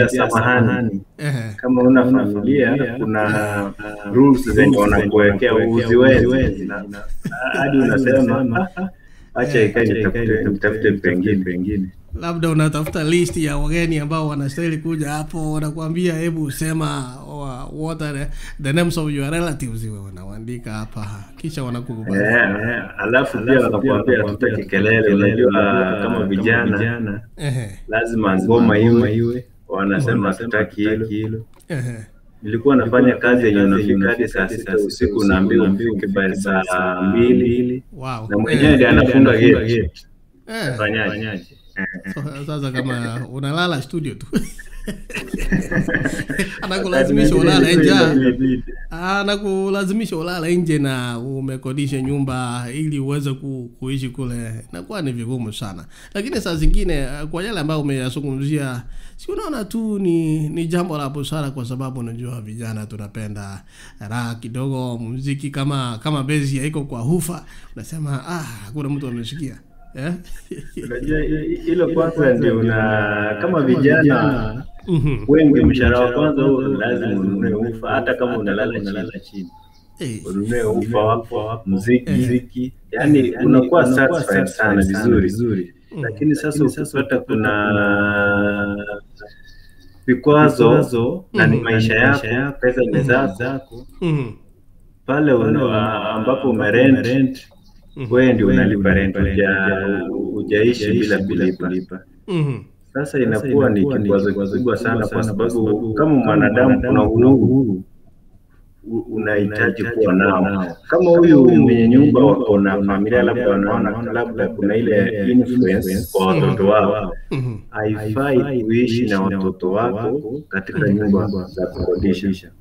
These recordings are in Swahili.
samahani. Kama una familia kuna rules zenye wanakuwekea uziwezi. Hadi unasema acha ikaje tafute pengine. Labda unatafuta list ya wageni ambao wanastahili kuja hapo, wanakuambia hebu sema what are the names of your relatives, wanaandika hapa kisha wanakukubali. Alafu pia wanakuambia tutaki kelele, unajua kama vijana lazima ngoma iwe, wanasema tutaki hilo. Nilikuwa nafanya kazi yenye unafika hadi saa 6 usiku unaambiwa ufike by saa 2. Wow. Na mwenyewe ndiye anafunga gate. Fanyaje? Sasa kama unalala studio tu. Anakulazimisha ulale nje. Anakulazimisha ulale nje na umekodisha nyumba ili uweze kuishi kule. Inakuwa ni vigumu sana. Lakini saa zingine kwa yale ambayo umeyazungumzia, si unaona tu ni jambo la busara, kwa sababu unajua vijana tunapenda raha kidogo, muziki kama bezi haiko kwa hufa, unasema hakuna mtu amesikia. Unajua hilo kwanza ndio kama vijana wengi mshahara wa kwanza lazima ununue ufa, hata kama unalala chini. Ununue ufa wako, muziki, yani unakuwa satisfied sana vizuri. Lakini sasa ukipata kuna vikwazo na ni maisha yako, pesa ni zako, pale ambapo umerent, wewe ndio unalipa rent, hujaishi bila kulipa. Sasa inakuwa ni kikwazo kikubwa sana, kwa sababu kama mwanadamu kuna uhuru unahitaji kuwa nao. Kama huyu mwenye nyumba wako na familia, labda wanaona labda kuna ile influence kwa watoto wao, haifai kuishi na watoto wako katika nyumba za kukodisha.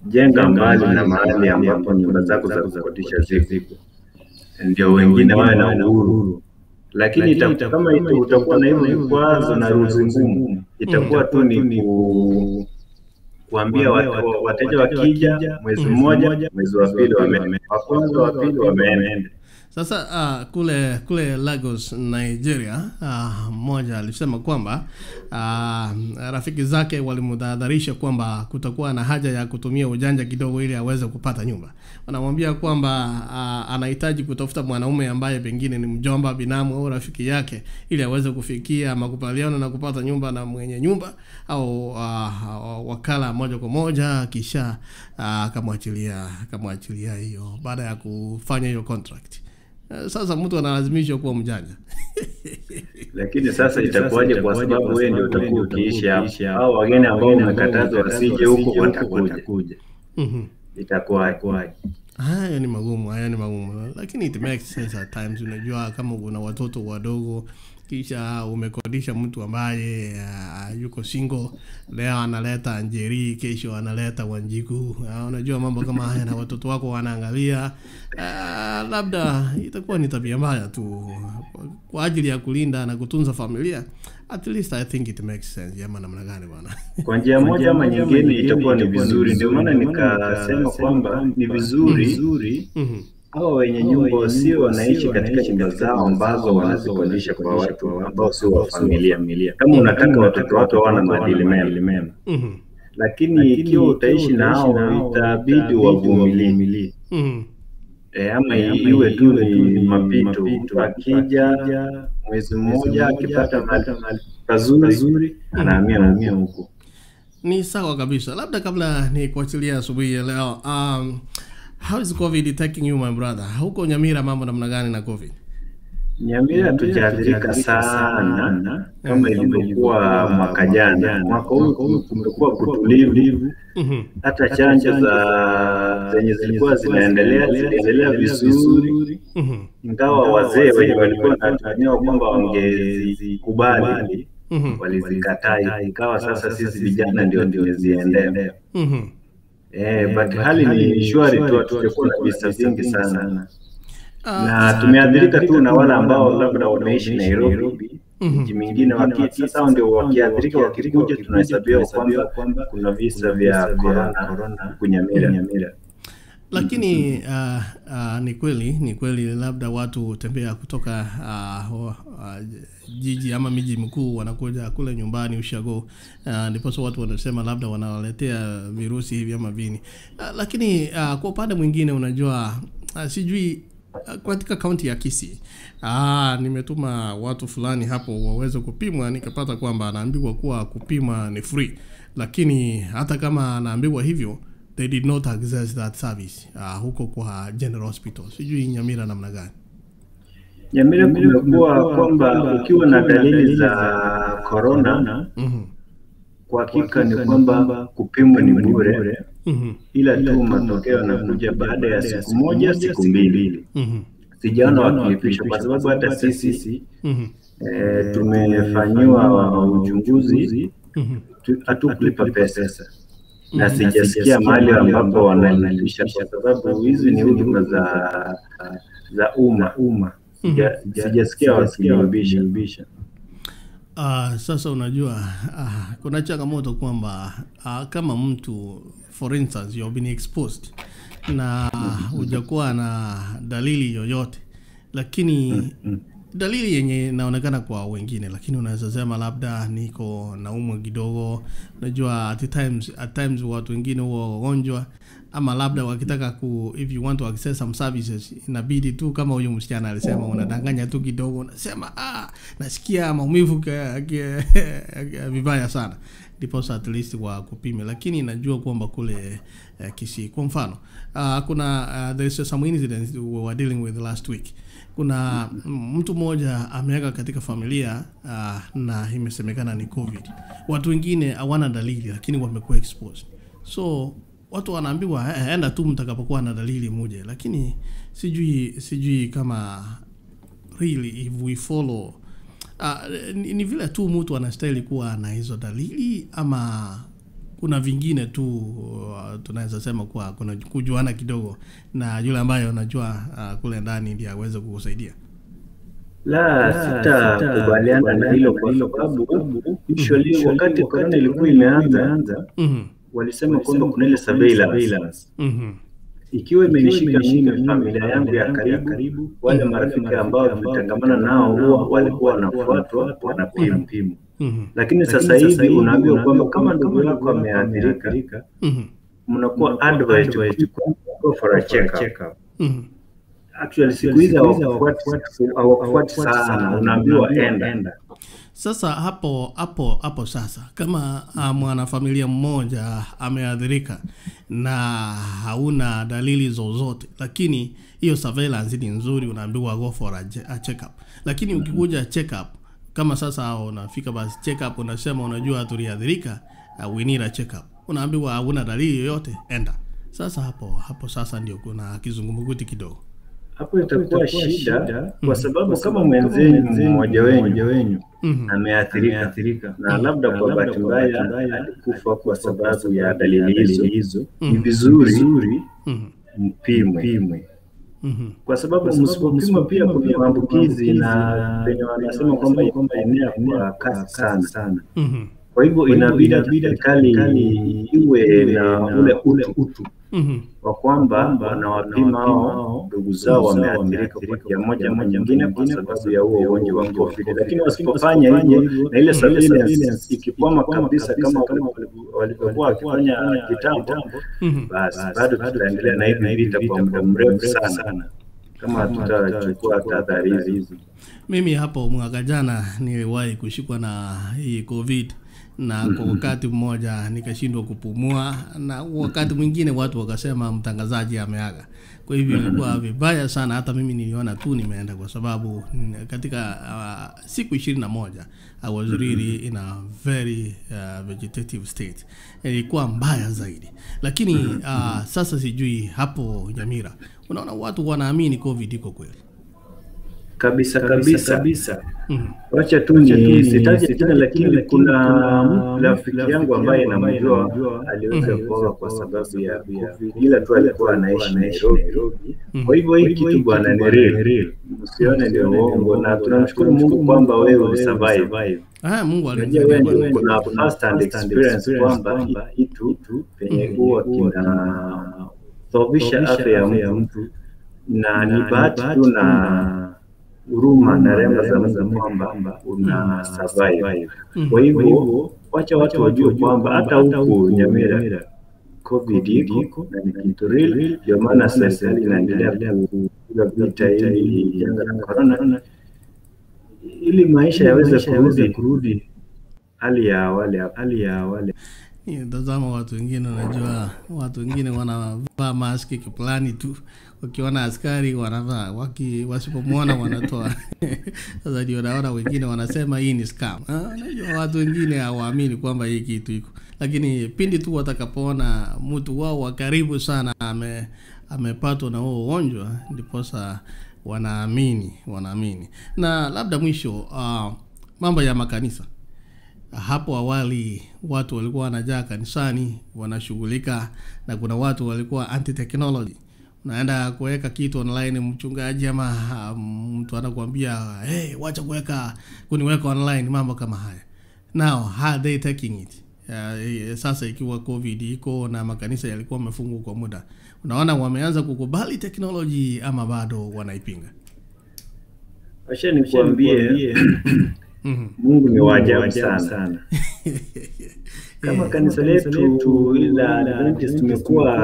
Jenga mbali na mahali ambapo nyumba zako za kukodisha ziko, ndio wengine wawe na uhuru. Lakini kama utakuwa na hivyo vikwazo na rules ngumu, itakuwa tu ni kuambia wateja wakija mwezi mmoja, mwezi wa pili wameenda. Sasa kule Lagos, Nigeria, mmoja alisema kwamba rafiki zake walimtahadharisha kwamba kutakuwa na haja ya kutumia ujanja kidogo ili aweze kupata nyumba. Wanamwambia kwamba anahitaji kutafuta mwanaume ambaye pengine ni mjomba, binamu au rafiki yake, ili aweze kufikia makubaliano na kupata nyumba na mwenye nyumba au wakala moja kwa moja, kisha akamwachilia hiyo baada ya kufanya hiyo contract. Sasa mtu analazimishwa kuwa mjanja. Lakini sasa itakuwaje, kwa sababu wewe ndio utakuwa ukiishi hapo, au wageni ambao umekatazwa wasije huko watakuja. Itakuwaje? Haya ni magumu, lakini it makes sense at times. Unajua kama una watoto wadogo, kisha umekodisha mtu ambaye yuko single, leo analeta Njeri, kesho analeta Wanjiku, unajua mambo kama haya, na watoto wako wanaangalia, labda itakuwa ni tabia mbaya tu. Kwa ajili ya kulinda na kutunza familia, at least I think it makes sense. Yama namna gani bwana? Kwa njia moja ama nyingine itakuwa ni vizuri. Ndio maana nikasema kwamba ni vizuri hao wenye nyumba sio wanaishi katika nyumba zao ambazo wanazikodisha kwa watu ambao sio wa familia. Kama unataka watoto wako wana maadili mema. Lakini ikiwa utaishi na hao, itabidi wavumilie. Ama iwe tu ni mapito. Akija mwezi mmoja akipata mali pazuri, anahamia huko. Ni sawa kabisa. Labda kabla ni kuachilia asubuhi ya leo, how is COVID taking you, my brother? Huko Nyamira mambo namna gani na COVID? Nyamira tujadilika sana kama ilivyokuwa mwaka jana. Mwaka huu kumekuwa kutulivu. Hata chanjo zenye zilikuwa zinaendelea vizuri. Ingawa wazee wenye walikuwa wanatania kwamba wangezikubali, walizikataa. Ingawa sasa sisi vijana ndio tumeziendea. But hali ni shwari tu, tutakuwa na visa vingi sana. Na tumeadhirika tu na wale ambao labda wameishi Nairobi, mji mwingine sasa ndio wakiadhirika, wakikuja tunahesabia kwamba kuna visa vya corona Nyamira. Lakini ni kweli labda watu tembea kutoka jiji ama miji mkuu wanakuja kule nyumbani ushago, ndipo watu wanasema labda wanawaletea virusi hivi ama vini. Lakini kwa upande mwingine unajua, sijui katika kaunti ya Kisii, nimetuma watu fulani hapo waweze kupimwa, nikapata kwamba anaambiwa kuwa kupima ni free, lakini hata kama anaambiwa hivyo, they did not access that service huko kwa General Hospital. Sijui Nyamira namna gani? Nyamira kumekuwa kwamba ukiwa na dalili za corona, kwa hakika ni kwamba kupimwa ni bure, ila tu matokeo yanakuja baada ya siku moja, siku mbili. Sijaona wakilipisha, kwa sababu hata sisi tumefanywa uchunguzi, hatukulipa pesa. Na sijasikia mahali ambapo wanalipisha, kwa sababu hizi ni huduma za umma. Sijasikia wakilipisha. Sasa unajua, kuna changamoto kwamba kama mtu, for instance, you've been exposed na hujakuwa na dalili yoyote, lakini dalili yenye inaonekana kwa wengine, lakini unaweza sema labda niko naumwa kidogo. Unajua at times watu wengine huwa wagonjwa, ama labda wakitaka if you want to access some services, inabidi tu kama huyo msichana alisema, unadanganya tu kidogo, unasema nasikia maumivu vibaya sana, ndipo at least wa kupime. Lakini najua kwamba kule Kisii kwa mfano, kuna there's some incidents we were dealing with last week. Kuna mtu mmoja ameaga katika familia na imesemekana ni COVID. Watu wengine hawana dalili lakini wamekuwa exposed. So watu wanaambiwa enda tu mtakapokuwa na dalili moja, lakini sijui kama really if we follow ni vile tu mtu anastahili kuwa na hizo dalili, ama kuna vingine tu tunaweza sema kwa kuna kujuana kidogo na yule ambaye unajua kule ndani ndiye aweze kukusaidia. La, sitakubaliana na hilo, kwa sababu usually wakati corona ilikuwa imeanza, walisema kwamba kuna ile surveillance. Ikiwa imenishika mimi, familia yangu ya karibu, wale marafiki ambao tumetangamana nao huwa walikuwa wanafuatwa, wanapimwa. Lakini sasa hivi unaambiwa kwamba kama ndugu yako ameathirika, mnakuwa advised go for a check up. Actually siku hizi hawafuati sana, unaambiwa enda. Sasa hapo sasa, kama mwanafamilia mmoja ameathirika na hauna dalili zozote, lakini hiyo surveillance ni nzuri, unaambiwa go for a check up. Lakini ukikuja check up, kama sasa unafika basi check up, unasema unajua tuliathirika, we need a check up, unaambiwa hauna dalili yoyote, enda. Sasa hapo sasa ndio kuna kizungumkuti kidogo. Hapo itakuwa shida, kwa sababu kama mmoja wenyu ameathirika na labda kwa bahati mbaya alikufa kwa sababu ya dalili hizo, ni vizuri mpimwe. Kwa sababu msipopima pia kuna maambukizi, na penye wanasema kwamba enea kwa kasi sana. Kwa hivyo inabidi serikali iwe na ule utu kwa kwamba wanawapima hao ndugu zao wameathirika kwa njia moja ama nyingine kwa sababu ya huo ugonjwa wa COVID. Lakini wasipofanya hivyo na ile surveillance ikikwama kabisa kama walivyokuwa wakifanya kitambo, basi bado tutaendelea na hivi vita kwa muda mrefu sana kama tutachukua tahadhari hizi. Mimi hapo mwaka jana niliwahi kushikwa na hii COVID, na kwa wakati mmoja nikashindwa kupumua, na wakati mwingine watu wakasema mtangazaji ameaga. Kwa hivyo ilikuwa vibaya sana, hata mimi niliona tu nimeenda, kwa sababu katika siku 21 I was really in a very vegetative state. Ilikuwa mbaya zaidi. Lakini sasa sijui hapo Nyamira, unaona watu wanaamini COVID iko kweli? Kabisa. Wacha tu ni sitaje tena, lakini kuna rafiki yangu ambaye namjua aliweza kuoga kwa sababu ya COVID, ila tu alikuwa anaishi Nairobi. Kwa hivyo hii kitu bwana ni real, usione ndio uongo, na tunamshukuru Mungu kwamba wewe ulisurvive. Mungu alijua kuna first hand experience kwamba kitu penye huwa kudhoofisha afya ya mtu, na ni bahati tu na huruma na rehema za Mungu kwamba una survive. Kwa hivyo wacha watu wajue kwamba hata huko Nyamira COVID iko na ni kitu real. Ndio maana serikali inaendelea kupiga vita hili janga la corona, ili maisha yaweze kurudi hali ya awali. Tazama watu wengine, unajua watu wengine wanavaa maski kiplani tu, wakiona askari wanavaa, wasipomwona wanatoa. Sasa ndio naona wengine wanasema hii ni scam. Unajua watu wengine hawaamini kwamba hii kitu iko, lakini pindi tu watakapoona mtu wao wa karibu sana amepatwa na huo ugonjwa, ndiposa wanaamini. Na labda mwisho, mambo ya makanisa. Hapo awali watu walikuwa wanajaa kanisani wanashughulika, na kuna watu walikuwa anti technology. Unaenda kuweka kitu online, mchungaji ama mtu anakuambia wacha kuniweka online, mambo kama haya. Now how they taking it? Sasa ikiwa COVID iko na makanisa yalikuwa yamefungwa kwa muda, unaona wameanza kukubali technology ama bado wanaipinga? Acha nikwambie Mungu ni wajabu sana. Kama kanisa letu ila Adventist tumekuwa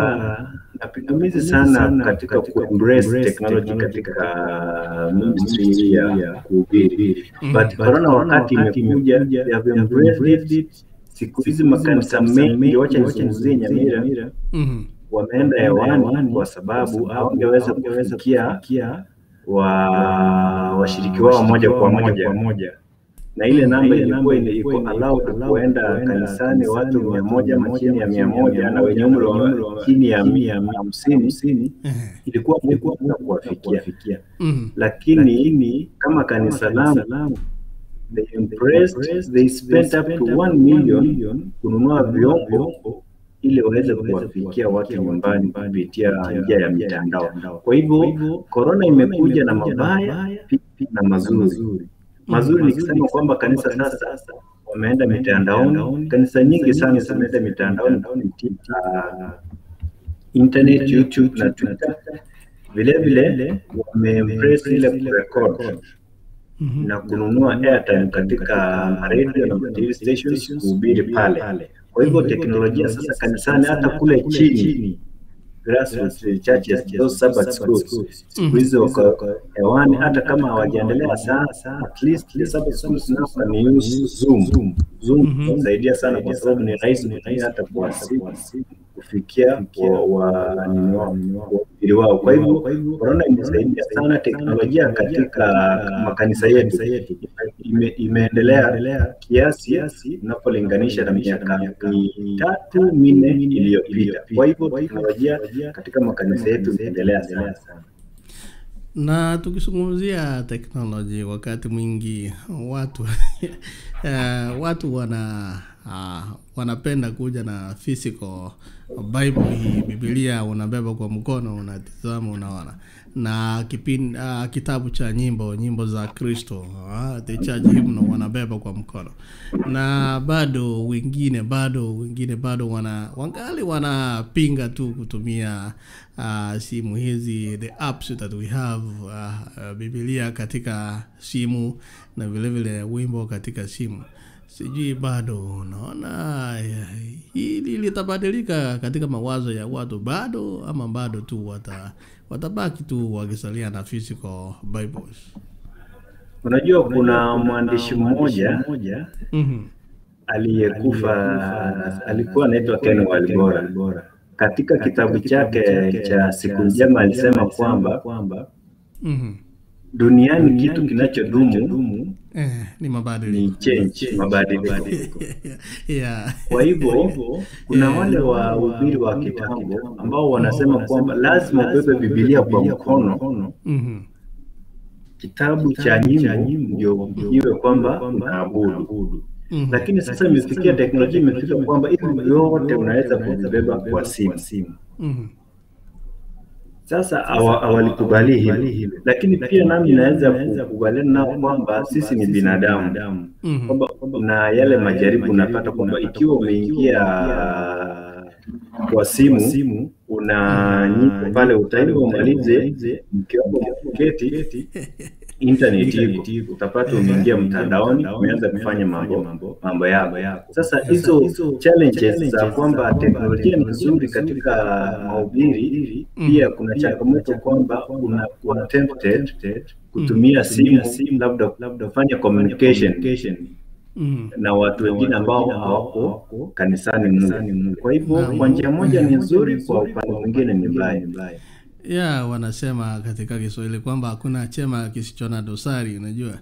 na pingamizi sana katika ku-embrace technology katika ministry ya kuhubiri. But corona wakati imekuja, they have embraced it. Siku hizi makanisa mengi, wacha nizungumzie Nyamira, wameenda hewani kwa sababu hawangeweza kufikia washiriki wao moja kwa moja. Na ile namba ilikuwa iko allowed kuenda kanisani watu 100 ama chini ya 100, na wenye umri wa chini ya 150 ilikuwa kuwafikia. Lakini kama kanisa langu, they spent up to 1 million kununua vyombo ili waweze kuwafikia watu nyumbani kupitia njia ya mitandao. Kwa hivyo corona imekuja na mabaya na mazuri. Mazuri nikisema kwamba kanisa sasa wameenda mitandaoni. Kanisa nyingi sana zimeenda mitandaoni kupitia internet, YouTube na Twitter. Vile wameembrace ile kurecord na kununua airtime katika radio na TV stations kuhubiri pale. Kwa hivyo teknolojia sasa kanisani, hata kule chini grassroots churches, those Sabbath schools, hizo wako hewani. Hata kama hawajaendelea sana, at least the Sabbath schools now can use Zoom kusaidia sana, kwa sababu ni rahisi kutumia hata kwa simu kufikia wao. Kwa hivyo corona imesaidia sana teknolojia katika makanisa yetu. Imeendelea kiasi unapolinganisha na miaka 3-4 iliyopita. Kwa hivyo teknolojia katika makanisa yetu imeendelea sana. Na tukizungumzia technology, wakati mwingi watu wanapenda kuja na physical Bible, hii Biblia unabeba kwa mkono, unatazama, unaona, na kitabu cha nyimbo za Kristo, the church hymn wanabeba kwa mkono. Na bado wengine wangali wanapinga tu kutumia simu hizi, the apps that we have, Biblia katika simu na vile wimbo katika simu. Sijui bado unaona hili litabadilika katika mawazo ya watu bado, ama bado tu watabaki tu wakisalia na physical Bibles? Unajua kuna mwandishi mmoja aliyekufa, alikuwa anaitwa Ken Walibora. Katika kitabu chake cha Siku Njema alisema kwamba duniani kitu kinachodumu ni mabadiliko, mabadiliko. Kwa hivyo kuna wale wahubiri wa kitambo ambao wanasema kwamba lazima ubebe Biblia kwa mkono, kitabu cha nyimbo ndio iwe kwamba unaabudu. Lakini sasa imefikia teknolojia, imefika kwamba hivi yote unaweza kubeba kwa simu. Sasa awalikubali hili, lakini pia nami naweza kukubaliana nao kwamba sisi ni binadamu, kwamba na yale majaribu unapata kwamba ikiwa umeingia kwa simu kuna nyimbo pale utakaomalize mkiomba mketi internet iko, utapata umeingia mtandaoni, umeanza kufanya mambo yako. Sasa hizo challenges za kwamba teknolojia ni nzuri katika mahubiri, pia kuna changamoto kwamba una tempted kutumia simu labda kufanya communication na watu wengine ambao hawako kanisani mle. Kwa hivyo kwa njia moja ni nzuri, kwa upande mwingine ni mbaya. Wanasema katika Kiswahili kwamba hakuna chema kisicho na dosari. Unajua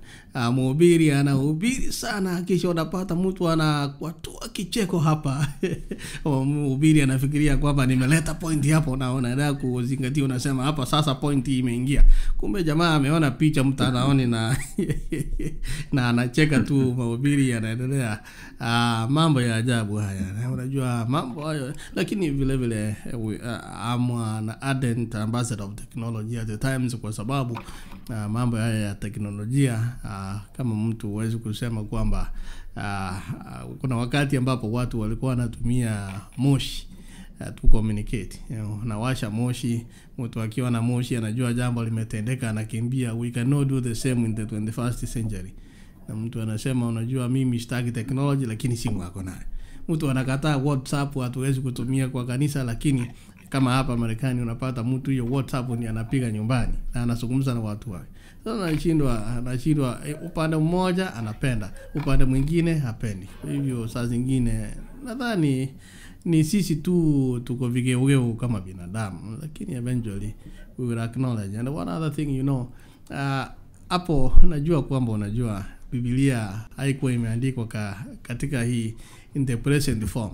mhubiri anahubiri sana, kisha unapata mtu anakwatoa kicheko hapa. Mhubiri anafikiria kwamba nimeleta point hapo, na unaenda kuzingatia, unasema hapa sasa point imeingia, kumbe jamaa ameona picha mtandaoni na na anacheka tu. Mhubiri yanaendelea. Mambo ya ajabu haya, unajua mambo hayo. Lakini vile vile I'm an ardent ambassador of technology at the times, kwa sababu mambo haya ya teknolojia, kama mtu huwezi kusema kwamba kuna wakati ambapo watu walikuwa wanatumia moshi to communicate. Nawasha moshi, mtu akiwa na moshi anajua jambo limetendeka, anakimbia. We cannot do the same in the 21st century. Na mtu anasema unajua mimi sitaki technology, lakini simu yako nayo. Mtu anakataa WhatsApp, hatuwezi kutumia kwa kanisa, lakini kama hapa Marekani unapata mtu hiyo WhatsApp ni anapiga nyumbani na anazungumza na watu wake. Sasa anashindwa upande mmoja anapenda, upande mwingine hapendi. Hivyo saa zingine nadhani ni sisi tu tuko vigeu kama binadamu, lakini eventually we will acknowledge. And one other thing, hapo najua kwamba unajua Biblia haikuwa imeandikwa katika hii in the present form.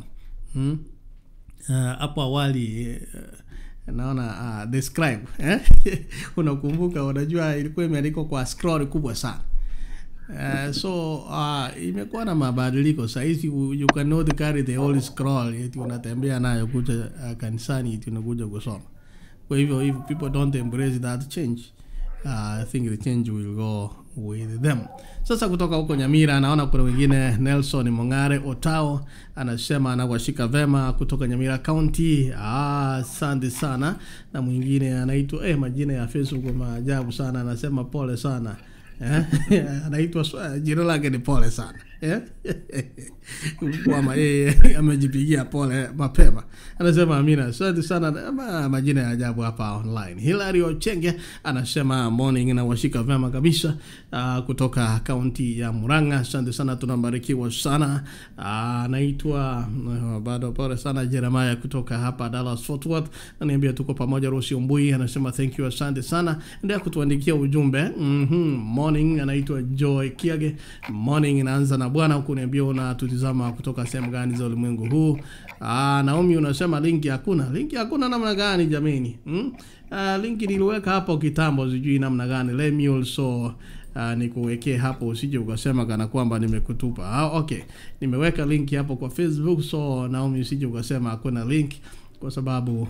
Hapo awali naona describe unakumbuka, unajua ilikuwa imeandikwa kwa scroll kubwa sana. So imekuwa na mabadiliko. Sasa hivi you cannot carry the whole scroll eti unatembea nayo kuja kanisani eti unakuja kusoma. Kwa hivyo if people don't embrace that change, I think the change will go with them. Sasa kutoka huko Nyamira naona kuna wengine. Nelson Mongare Otao anasema anawashika vema kutoka Nyamira County. Asante sana. Na mwingine anaitwa majina ya Facebook maajabu sana, anasema pole sana. Anaitwa jina lake ni pole sana. Kwa amejipigia pole mapema. Anasema amina. Asante sana. Majina ya ajabu hapa online. Hilary Ochenge anasema morning na washika vema kabisa kutoka county ya Murang'a. Asante sana, tunabarikiwa sana. Anaitwa bado pole sana Jeremiah kutoka hapa Dallas Fort Worth. Ananiambia tuko pamoja. Rosi Ombui anasema thank you, asante sana. Ndio kutuandikia ujumbe. Morning. Anaitwa Joy Kiage. Morning inaanza na Bwana. Kuniambia unatutizama kutoka sehemu gani za ulimwengu huu. Naomi unasema linki hakuna namna gani jameni? Linki niliweka hapo kitambo, sijui namna gani. Let me also nikuwekee hapo, usije ukasema kana kwamba nimekutupa. Okay, nimeweka linki hapo kwa Facebook, so Naomi usije ukasema hakuna link, kwa sababu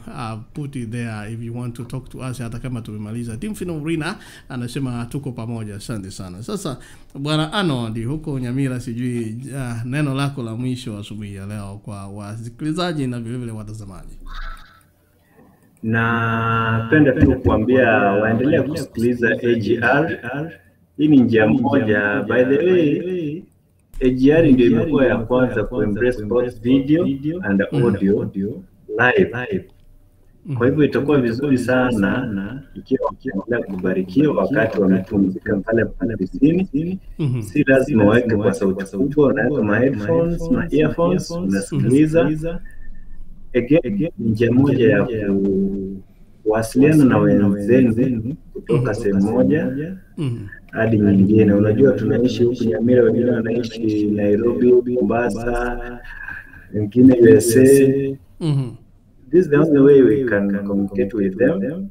put it there if you want to talk to us hata kama tumemaliza. Timfino Rina anasema tuko pamoja, asante sana. Sasa bwana Arnold huko Nyamira, sijui neno lako la mwisho asubuhi ya leo kwa wasikilizaji na vile vile watazamaji. Napenda tu kuambia waendelee kusikiliza AGR. Hii ni njia moja, by the way AGR ndio imekuwa ya kwanza ku embrace both video and audio live. Kwa hivyo itakuwa vizuri sana ikiwa kubarikiwa wakati wamepumzika pale ofisini. Si lazima waweke kwa sauti kubwa, unaweka ma headphones na earphones, unasikiliza. Again, njia moja ya kuwasiliana na wenzenu kutoka sehemu moja hadi nyingine. Unajua tunaishi huku Nyamira, wengine wanaishi Nairobi, Mombasa, wengine USA. This is the only way we can communicate with them.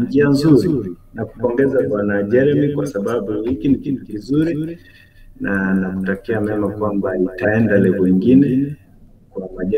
Njia nzuri. Na kupongeza bwana Jeremy kwa sababu hiki ni kitu kizuri, na nakutakia mema kwamba itaenda level nyingine kwa majali.